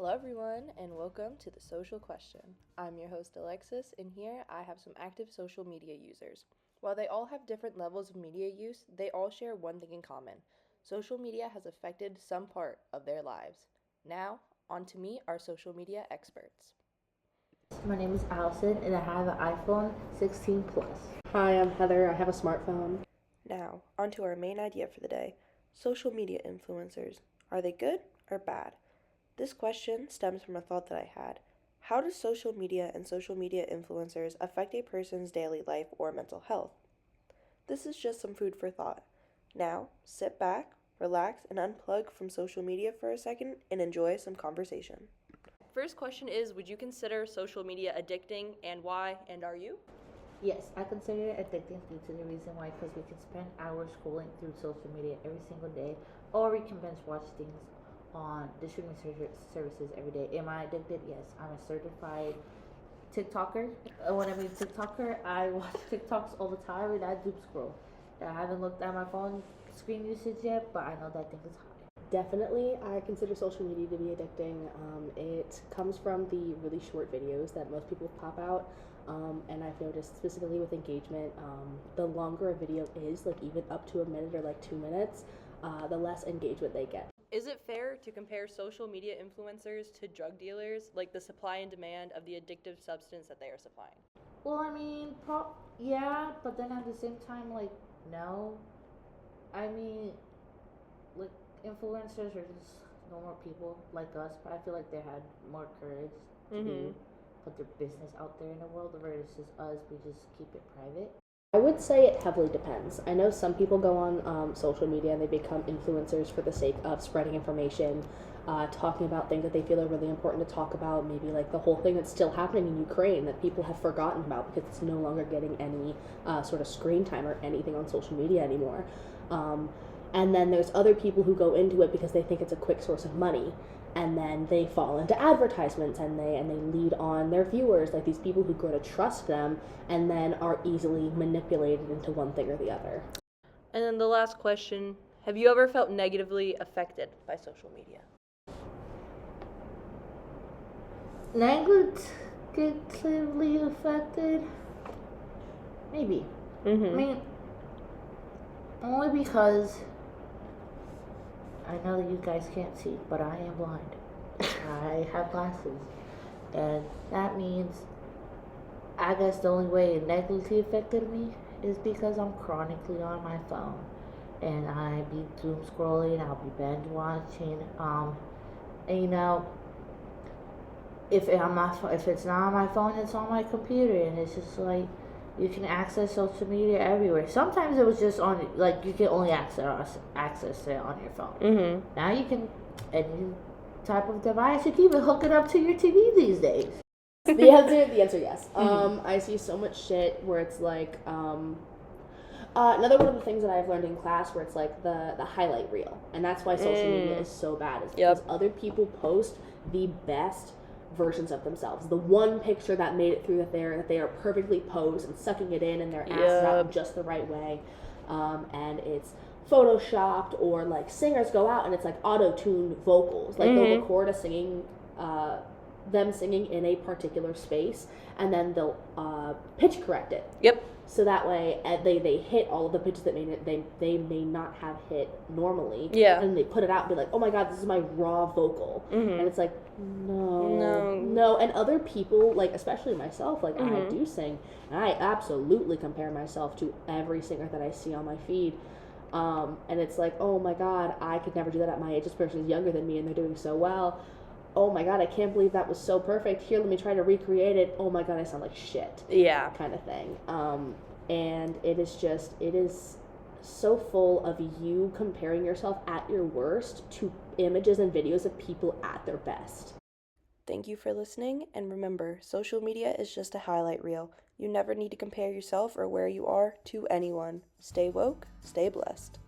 Hello, everyone, and welcome to The Social Question. I'm your host, Alexis, and here I have some active social media users. While they all have different levels of media use, they all share one thing in common. Social media has affected some part of their lives. Now, on to meet our social media experts. My name is Allison and I have an iPhone 16 Plus. Hi, I'm Heather. I have a smartphone. Now, on to our main idea for the day. Social media influencers. Are they good or bad? This question stems from a thought that I had. How does social media and social media influencers affect a person's daily life or mental health? This is just some food for thought. Now, sit back, relax, and unplug from social media for a second and enjoy some conversation. First question is, would you consider social media addicting, and why, and are you? Yes, I consider it addicting due to the reason why, because we can spend hours scrolling through social media every single day, or we can binge watch things on the streaming services every day. Am I addicted? Yes, I'm a certified TikToker. When I mean TikToker, I watch TikToks all the time and I doom scroll. I haven't looked at my phone screen usage yet, but I know that thing is high. Definitely, I consider social media to be addicting. It comes from the really short videos that most people pop out. And I've noticed specifically with engagement, the longer a video is, like even up to a minute or like 2 minutes, the less engagement they get. Is it fair to compare social media influencers to drug dealers, like the supply and demand of the addictive substance that they are supplying? Well, I mean, yeah, but then at the same time, like, no. I mean, like, influencers are just normal people like us, but I feel like they had more courage to put their business out there in the world versus us. We just keep it private. I would say it heavily depends. I know some people go on social media and they become influencers for the sake of spreading information, talking about things that they feel are really important to talk about. Maybe like the whole thing that's still happening in Ukraine that people have forgotten about because it's no longer getting any sort of screen time or anything on social media anymore. And then there's other people who go into it because they think it's a quick source of money. And then they fall into advertisements and they lead on their viewers, like these people who grow to trust them and then are easily manipulated into one thing or the other. And then the last question, have you ever felt negatively affected by social media? Negatively affected? Maybe. I mean, only because I know that you guys can't see, but I am blind. I have glasses. And that means, I guess the only way it negatively affected me is because I'm chronically on my phone. And I be doom scrolling, I'll be binge watching. And you know, if it's not on my phone, it's on my computer. And it's just like, you can access social media everywhere. Sometimes it was just on, like, you can only access it on your phone. Now you can, any type of device, you can even hook it up to your TV these days. The answer yes. I see so much shit where it's like, another one of the things that I've learned in class where it's like the highlight reel. And that's why social media is so bad, is because other people post the best versions of themselves. The one picture that made it through that they are perfectly posed and sucking it in and their ass is out just the right way. And it's photoshopped, or like singers go out and it's like auto-tuned vocals. Like they'll record a singing them singing in a particular space and then they'll pitch correct it. So that way they hit all of the pitches that they may not have hit normally. And they put it out and be like, oh my god, this is my raw vocal. And it's like, no. And other people, like especially myself, like I do sing, and I absolutely compare myself to every singer that I see on my feed. And it's like, oh my god, I could never do that at my age. This person is younger than me and they're doing so well. Oh my god, I can't believe that was so perfect. Here, let me try to recreate it. Oh my god, I sound like shit. Kind of thing. And it is so full of you comparing yourself at your worst to images and videos of people at their best. Thank you for listening, and remember, social media is just a highlight reel. You never need to compare yourself or where you are to anyone. Stay woke, stay blessed.